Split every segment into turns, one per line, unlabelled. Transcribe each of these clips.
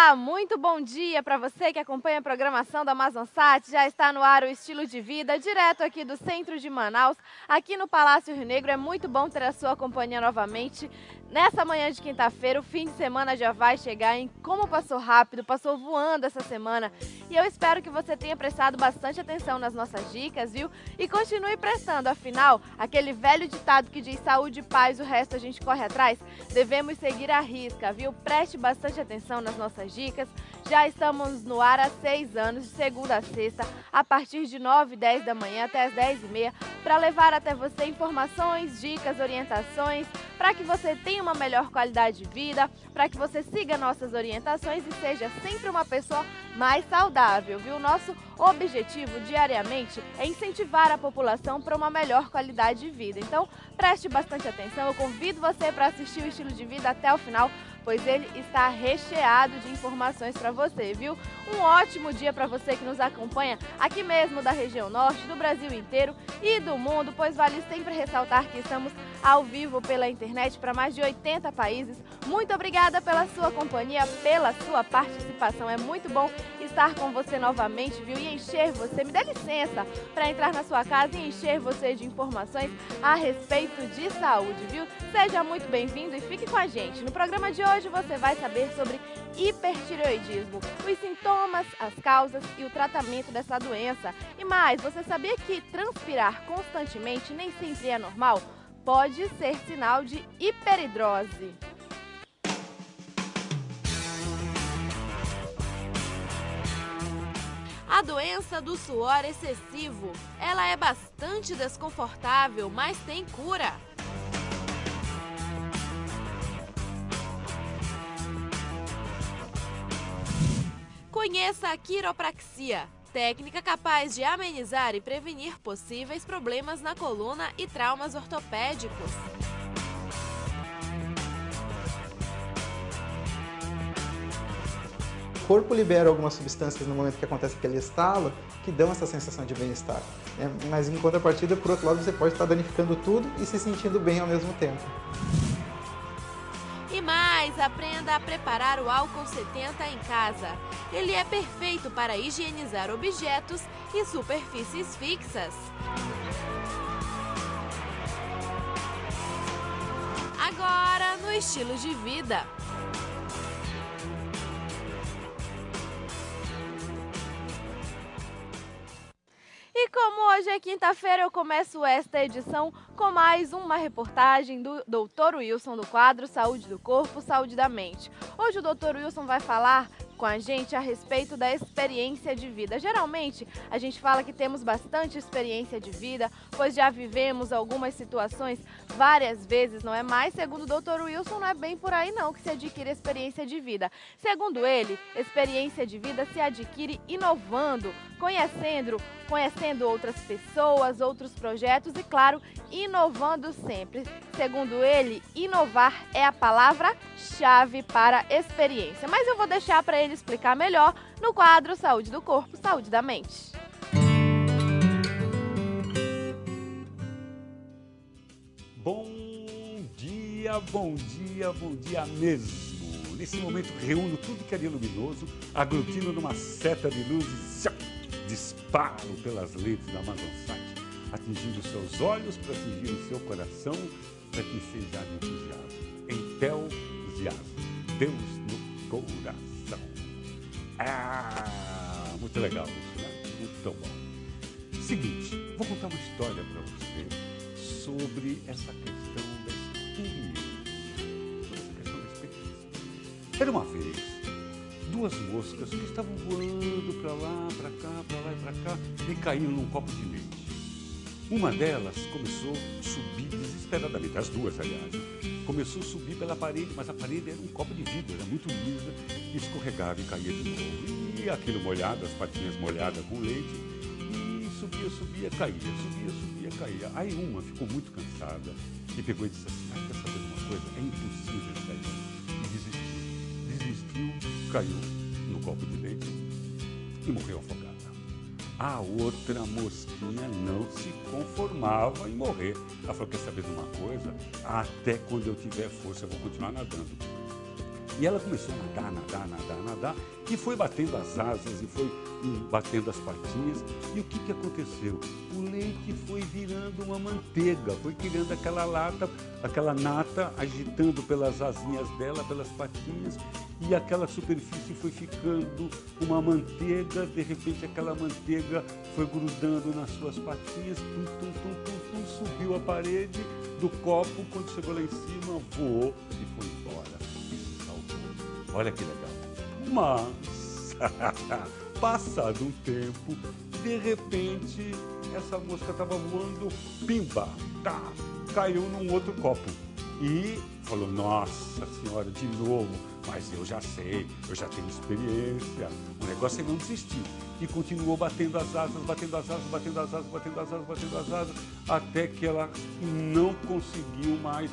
Olá, muito bom dia para você que acompanha a programação da Amazonsat. Já está no ar o Estilo de Vida, direto aqui do centro de Manaus, aqui no Palácio Rio Negro. É muito bom ter a sua companhia novamente. Nessa manhã de quinta-feira, o fim de semana já vai chegar, hein? Como passou rápido, passou voando essa semana. E eu espero que você tenha prestado bastante atenção nas nossas dicas, viu? E continue prestando, afinal, aquele velho ditado que diz saúde e paz, o resto a gente corre atrás, devemos seguir à risca, viu? Preste bastante atenção nas nossas dicas. Já estamos no ar há 6 anos, de segunda a sexta, a partir de 9 e 10 da manhã até as 10h30, para levar até você informações, dicas, orientações, para que você tenha uma melhor qualidade de vida, para que você siga nossas orientações e seja sempre uma pessoa mais saudável, viu? Nosso objetivo diariamente é incentivar a população para uma melhor qualidade de vida. Então, preste bastante atenção, eu convido você para assistir o Estilo de Vida até o final, pois ele está recheado de informações para você, viu? Um ótimo dia para você que nos acompanha aqui mesmo da região norte, do Brasil inteiro e do mundo, pois vale sempre ressaltar que estamos ao vivo pela internet para mais de 80 países. Muito obrigada pela sua companhia, pela sua participação. É muito bom estar com você novamente, viu? E encher você, me dê licença para entrar na sua casa e encher você de informações a respeito de saúde, viu? Seja muito bem-vindo e fique com a gente. No programa de hoje você vai saber sobre hipertireoidismo, os sintomas, as causas e o tratamento dessa doença. E mais, você sabia que transpirar constantemente nem sempre é normal? Pode ser sinal de hiperidrose. A doença do suor excessivo, ela é bastante desconfortável, mas tem cura. Conheça a quiropraxia, técnica capaz de amenizar e prevenir possíveis problemas na coluna e traumas ortopédicos.
O corpo libera algumas substâncias no momento que acontece aquele estalo que dão essa sensação de bem-estar, né? Mas em contrapartida, por outro lado, você pode estar danificando tudo e se sentindo bem ao mesmo tempo.
E mais, aprenda a preparar o álcool 70 em casa. Ele é perfeito para higienizar objetos e superfícies fixas. Agora, no Estilo de Vida. E como hoje é quinta-feira, eu começo esta edição com mais uma reportagem do Dr. Wilson do quadro Saúde do Corpo, Saúde da Mente. Hoje o Dr. Wilson vai falar com a gente a respeito da experiência de vida. Geralmente, a gente fala que temos bastante experiência de vida, pois já vivemos algumas situações várias vezes, não é? Mas, segundo o Dr. Wilson, não é bem por aí não que se adquire experiência de vida. Segundo ele, experiência de vida se adquire inovando, conhecendo outras pessoas, outros projetos e, claro, inovando sempre. Segundo ele, inovar é a palavra-chave para a experiência. Mas eu vou deixar para ele explicar melhor no quadro Saúde do Corpo, Saúde da Mente.
Bom dia mesmo. Nesse momento reúno tudo que é de luminoso, aglutino numa seta de luzes, disparo pelas lentes da Amazonsat, atingindo seus olhos para atingir o seu coração, para que seja entusiasmo, Deus no coração. Muito legal isso, né? Muito bom. Seguinte, vou contar uma história para você sobre essa questão da experiência. Era uma vez 2 moscas que estavam voando para lá, para cá, para lá e para cá e caíram num copo de leite. Uma delas começou a subir desesperadamente, as duas, aliás. Começou a subir pela parede, mas a parede era um copo de vidro, era muito lisa, e escorregava e caía de novo. E aquilo molhado, as patinhas molhadas com leite, e subia, caía. Aí uma ficou muito cansada e pegou e disse assim, quer saber de uma coisa? É impossível cair. E desistiu, caiu no copo de leite e morreu afogada. A outra mosquinha não se conformava em morrer. Ela falou, quer saber de uma coisa? Até quando eu tiver força eu vou continuar nadando. E ela começou a nadar, e foi batendo as asas, e foi batendo as patinhas. E o que aconteceu? O leite foi virando uma manteiga, foi criando aquela nata, agitando pelas asinhas dela, pelas patinhas, e aquela superfície foi ficando uma manteiga. De repente, aquela manteiga foi grudando nas suas patinhas, subiu a parede do copo. Quando chegou lá em cima, voou e foi embora. E se salvou. Olha que legal. Mas, passado um tempo, de repente, essa mosca estava voando, pimba, caiu num outro copo. E falou, nossa senhora, de novo, mas eu já sei, eu já tenho experiência. O negócio é não desistir. E continuou batendo as asas, até que ela não conseguiu mais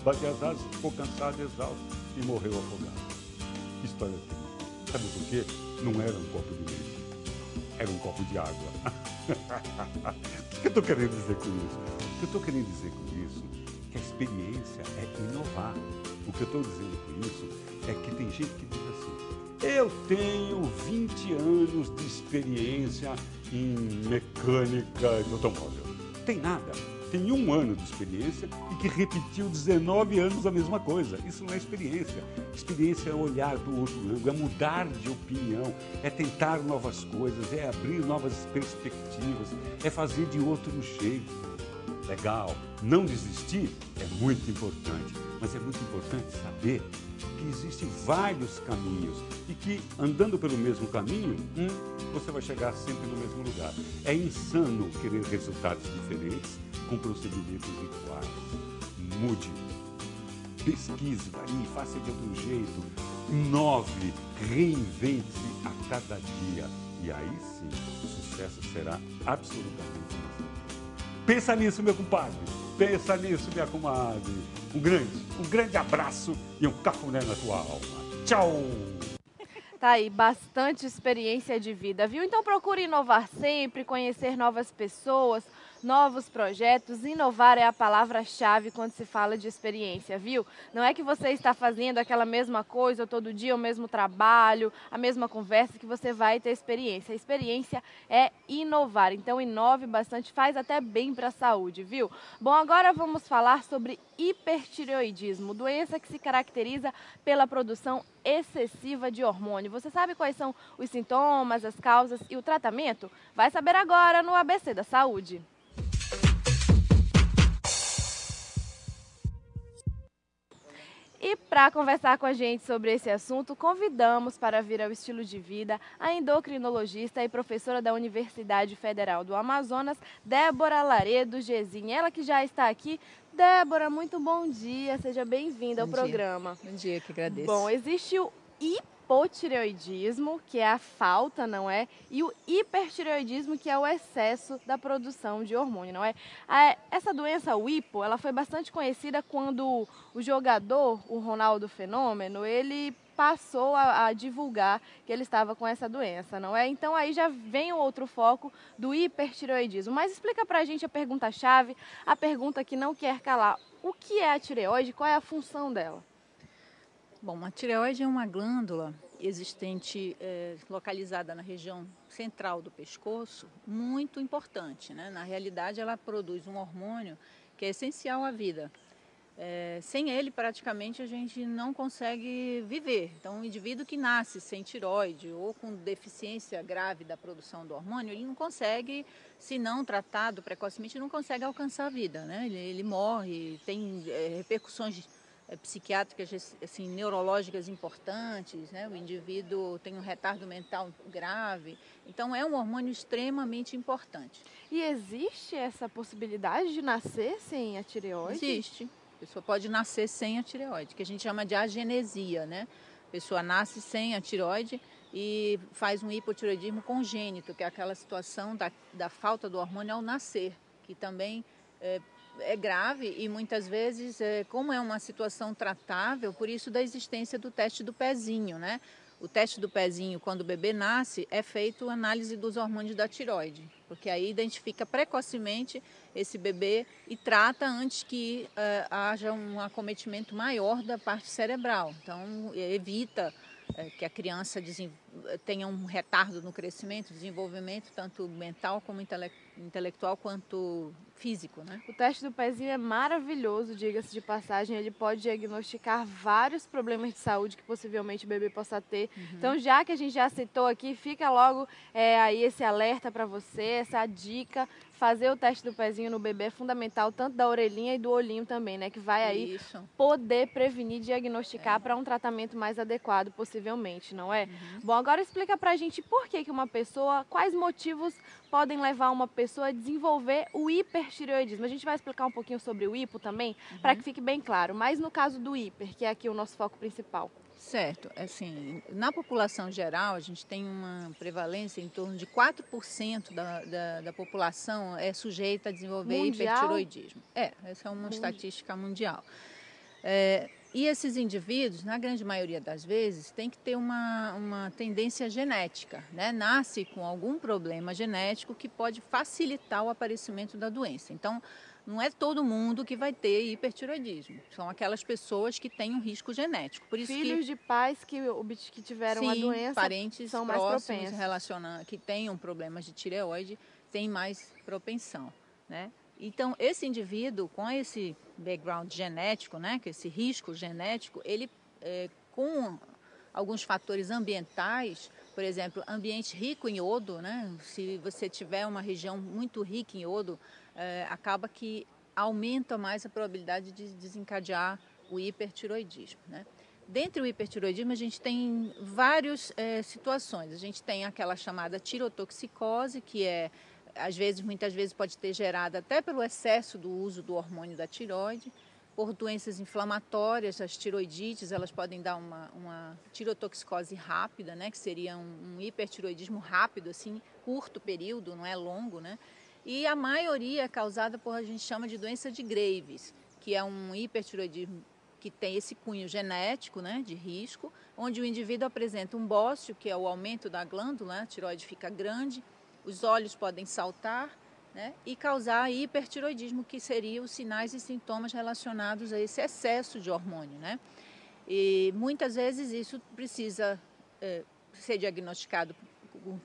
bater as asas, ficou cansada, exausta e morreu afogada. Que história triste. Sabe por quê? Não era um copo de leite, era um copo de água. O que eu estou querendo dizer com isso? O que eu estou querendo dizer com isso é que a experiência é inovar. O que eu estou dizendo com isso é que tem gente que diz assim, eu tenho 20 anos de experiência em mecânica de automóvel. Tem nada. Tem 1 ano de experiência e que repetiu 19 anos a mesma coisa. Isso não é experiência. Experiência é olhar do outro ângulo, é mudar de opinião, é tentar novas coisas, é abrir novas perspectivas, é fazer de outro jeito. Legal. Não desistir é muito importante, mas é muito importante saber que existem vários caminhos e que, andando pelo mesmo caminho, você vai chegar sempre no mesmo lugar. É insano querer resultados diferentes com procedimentos iguais. Mude, pesquise, varie, faça de outro jeito, inove, reinvente-se a cada dia. E aí sim, o sucesso será absolutamente possível. Pensa nisso, meu compadre. Pensa nisso, minha comadre. Um grande abraço e um cafuné na tua alma. Tchau!
Tá aí, bastante experiência de vida, viu? Então procure inovar sempre, conhecer novas pessoas, novos projetos. Inovar é a palavra-chave quando se fala de experiência, viu? Não é que você está fazendo aquela mesma coisa todo dia, o mesmo trabalho, a mesma conversa que você vai ter experiência. A experiência é inovar, então inove bastante, faz até bem para a saúde, viu? Bom, agora vamos falar sobre hipertireoidismo, doença que se caracteriza pela produção excessiva de hormônio. Você sabe quais são os sintomas, as causas e o tratamento? Vai saber agora no ABC da Saúde. E para conversar com a gente sobre esse assunto, convidamos para vir ao Estilo de Vida a endocrinologista e professora da Universidade Federal do Amazonas, Débora Laredo Gezin. Ela que já está aqui. Débora, muito bom dia, seja bem-vinda ao programa.
Bom dia, que agradeço.
Bom, existe o hipotireoidismo, que é a falta, não é? E o hipertireoidismo, que é o excesso da produção de hormônio, não é? Essa doença, o hipo, ela foi bastante conhecida quando o jogador, o Ronaldo Fenômeno, ele passou a divulgar que ele estava com essa doença, não é? Então aí já vem o outro foco do hipertireoidismo. Mas explica pra gente a pergunta-chave, a pergunta que não quer calar. O que é a tireoide? Qual é a função dela?
Bom, a tireoide é uma glândula existente, localizada na região central do pescoço, muito importante, né? Na realidade, ela produz um hormônio que é essencial à vida. Sem ele, praticamente, a gente não consegue viver. Então, um indivíduo que nasce sem tireoide ou com deficiência grave da produção do hormônio, ele não consegue, se não tratado precocemente, não consegue alcançar a vida, né? Ele morre, tem repercussões psiquiátricas, assim, neurológicas importantes, né? O indivíduo tem um retardo mental grave. Então, é um hormônio extremamente importante.
E existe essa possibilidade de nascer sem a tireoide?
Existe. A pessoa pode nascer sem a tireoide, que a gente chama de agenesia, né? A pessoa nasce sem a tireoide e faz um hipotireoidismo congênito, que é aquela situação da falta do hormônio ao nascer, que também é grave e muitas vezes, como é uma situação tratável, por isso da existência do teste do pezinho, né? o teste do pezinho, quando o bebê nasce, é feito análise dos hormônios da tireoide, porque aí identifica precocemente esse bebê e trata antes que haja um acometimento maior da parte cerebral. Então, evita que a criança tenha um retardo no crescimento, desenvolvimento, tanto mental como intelectual, quanto físico, né?
O teste do pezinho é maravilhoso, diga-se de passagem. Ele pode diagnosticar vários problemas de saúde que possivelmente o bebê possa ter. Então, já que a gente já citou aqui, fica logo aí esse alerta para você, essa dica. Fazer o teste do pezinho no bebê é fundamental, tanto da orelhinha e do olhinho também, né? Que vai aí poder prevenir, diagnosticar para um tratamento mais adequado, possivelmente, não é? Bom, agora explica pra gente por que uma pessoa, quais motivos podem levar uma pessoa a desenvolver o hipertireoidismo. A gente vai explicar um pouquinho sobre o hipo também, para que fique bem claro. Mas no caso do hiper, que é aqui o nosso foco principal.
Certo. Assim, na população geral, a gente tem uma prevalência em torno de 4% da população é sujeita a desenvolver hipertireoidismo. Essa é uma estatística mundial. E esses indivíduos, na grande maioria das vezes, tem que ter uma tendência genética, né? Nasce com algum problema genético que pode facilitar o aparecimento da doença. Então, não é todo mundo que vai ter hipertireoidismo. São aquelas pessoas que têm um risco genético. Por isso
filhos de pais que tiveram a doença,
parentes
são mais
próximos que tenham problemas de tireoide têm mais propensão, né? Então, esse indivíduo com esse background genético, né, com esse risco genético, ele com alguns fatores ambientais, por exemplo, ambiente rico em iodo, né? Se você tiver uma região muito rica em iodo, acaba que aumenta mais a probabilidade de desencadear o hipertireoidismo, né? Dentre o hipertireoidismo, a gente tem várias situações. A gente tem aquela chamada tirotoxicose, que muitas vezes pode ter gerado até pelo excesso do uso do hormônio da tireoide, por doenças inflamatórias, as tiroidites, elas podem dar uma tirotoxicose rápida, né, que seria um hipertireoidismo rápido, assim, curto período, não é longo, né? E a maioria é causada por, a gente chama de doença de Graves, que é um hipertireoidismo que tem esse cunho genético, né, de risco, onde o indivíduo apresenta um bócio, que é o aumento da glândula, a tireoide fica grande, os olhos podem saltar, né, e causar hipertireoidismo, que seriam os sinais e sintomas relacionados a esse excesso de hormônio, né? E muitas vezes isso precisa ser diagnosticado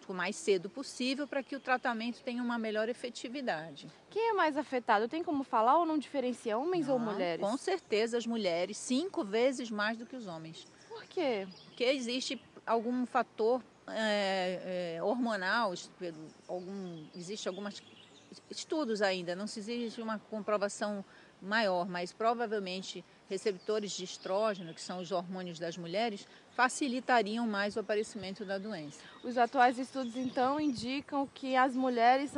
o mais cedo possível para que o tratamento tenha uma melhor efetividade.
Quem é mais afetado? Tem como falar ou não diferencia homens ou mulheres?
Com certeza as mulheres, 5 vezes mais do que os homens.
Por quê?
Porque existe algum fator hormonal, existe alguns estudos ainda, não se exige uma comprovação maior, mas provavelmente receptores de estrógeno, que são os hormônios das mulheres, facilitariam mais o aparecimento da doença.
Os atuais estudos, então, indicam que as mulheres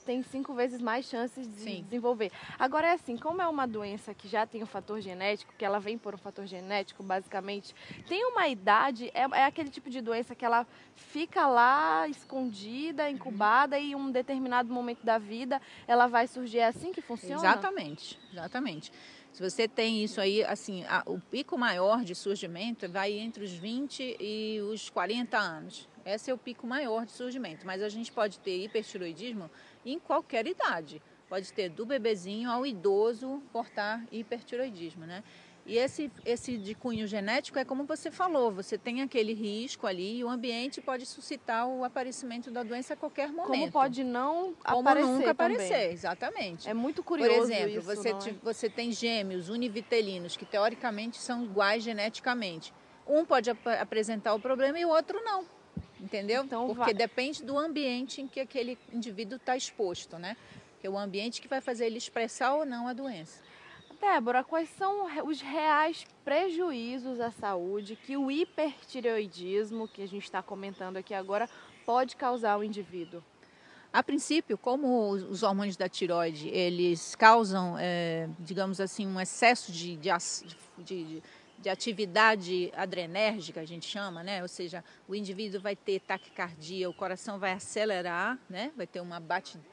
têm 5 vezes mais chances de desenvolver. Agora, como é uma doença que já tem um fator genético, que ela vem por um fator genético, basicamente, tem uma idade, é aquele tipo de doença que ela fica lá escondida, incubada, e em um determinado momento da vida ela vai surgir. É assim que funciona?
Exatamente. Se você tem isso aí, assim, o pico maior de surgimento vai entre os 20 e os 40 anos. Esse é o pico maior de surgimento. Mas a gente pode ter hipertireoidismo em qualquer idade. Pode ter do bebezinho ao idoso portar hipertireoidismo, né? E esse de cunho genético é como você falou, você tem aquele risco ali e o ambiente pode suscitar o aparecimento da doença a qualquer momento.
Como pode não
como
aparecer
nunca aparecer,
também.
Exatamente.
É muito curioso.
Por exemplo,
isso,
você tem gêmeos univitelinos que teoricamente são iguais geneticamente. Um pode apresentar o problema e o outro não, entendeu?
Então,
porque depende do ambiente em que aquele indivíduo está exposto, né? Que é o ambiente que vai fazer ele expressar ou não a doença.
Débora, quais são os reais prejuízos à saúde que o hipertireoidismo, que a gente está comentando aqui agora, pode causar ao indivíduo?
A princípio, como os hormônios da tireoide, eles causam, digamos assim, um excesso de atividade adrenérgica, a gente chama, né? Ou seja, o indivíduo vai ter taquicardia, o coração vai acelerar, né? Vai ter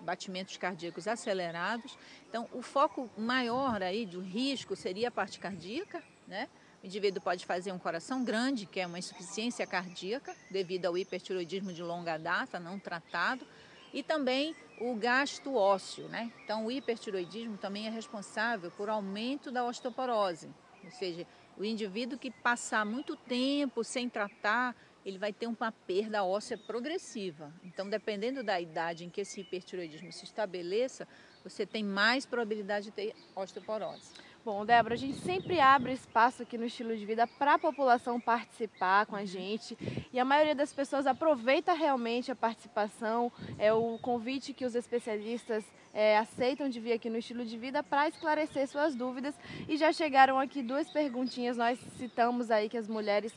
batimentos cardíacos acelerados. Então, o foco maior aí do risco seria a parte cardíaca, né? O indivíduo pode fazer um coração grande, que é uma insuficiência cardíaca, devido ao hipertireoidismo de longa data, não tratado, e também o gasto ósseo, né? Então, o hipertireoidismo também é responsável por aumento da osteoporose, ou seja, o indivíduo que passar muito tempo sem tratar, ele vai ter uma perda óssea progressiva. Então, dependendo da idade em que esse hipertireoidismo se estabeleça, você tem mais probabilidade de ter osteoporose.
Bom, Débora, a gente sempre abre espaço aqui no Estilo de Vida para a população participar com a gente e a maioria das pessoas aproveita realmente a participação, o convite que os especialistas aceitam de vir aqui no Estilo de Vida para esclarecer suas dúvidas e já chegaram aqui 2 perguntinhas. Nós citamos aí que as mulheres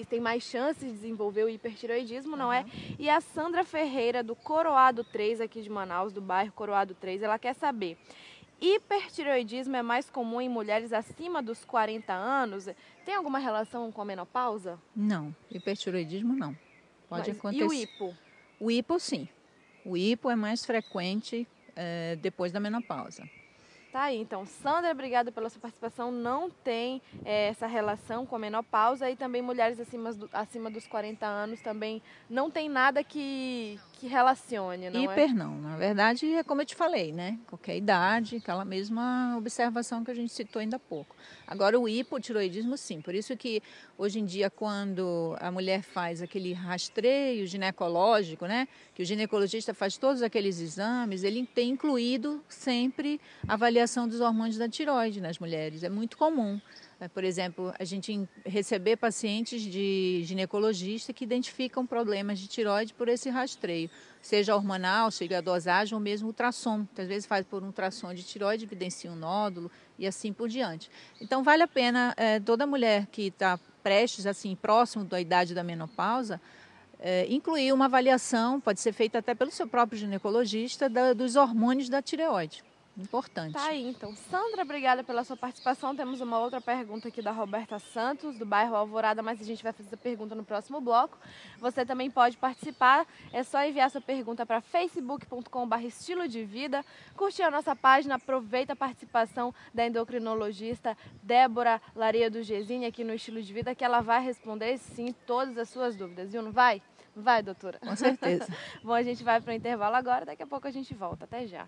têm mais chances de desenvolver o hipertireoidismo, não é? E a Sandra Ferreira, do Coroado 3 aqui de Manaus, do bairro Coroado 3, ela quer saber: hipertireoidismo é mais comum em mulheres acima dos 40 anos? Tem alguma relação com a menopausa?
Não, hipertireoidismo não. Pode acontecer.
E o hipo?
O hipo, sim. O hipo é mais frequente depois da menopausa.
Tá aí, então, Sandra, obrigada pela sua participação. Não tem essa relação com a menopausa e também mulheres acima dos 40 anos também não tem nada que relacione, não é?
Hiper não, na verdade é como eu te falei, né? Qualquer idade, aquela mesma observação que a gente citou ainda há pouco. Agora o hipotireoidismo sim, por isso que hoje em dia quando a mulher faz aquele rastreio ginecológico, né? Que o ginecologista faz todos aqueles exames, ele tem incluído sempre a avaliação dos hormônios da tireoide nas mulheres, é muito comum. Por exemplo, a gente receber pacientes de ginecologista que identificam problemas de tireoide por esse rastreio, seja hormonal, seja a dosagem ou mesmo ultrassom. Às vezes faz por um ultrassom de tireoide, evidencia um nódulo e assim por diante. Então vale a pena toda mulher que está prestes, assim, próximo da idade da menopausa, incluir uma avaliação, pode ser feita até pelo seu próprio ginecologista, dos hormônios da tireoide. Importante.
Tá aí, então. Sandra, obrigada pela sua participação. Temos uma outra pergunta aqui da Roberta Santos, do bairro Alvorada, mas a gente vai fazer essa pergunta no próximo bloco. Você também pode participar, é só enviar sua pergunta para facebook.com/estilo de vida, curtir a nossa página, aproveita a participação da endocrinologista Débora Laria do Gesine aqui no Estilo de Vida, que ela vai responder, sim, todas as suas dúvidas, viu? Não vai? Vai, doutora?
Com certeza.
Bom, a gente vai para o intervalo agora, daqui a pouco a gente volta. Até já.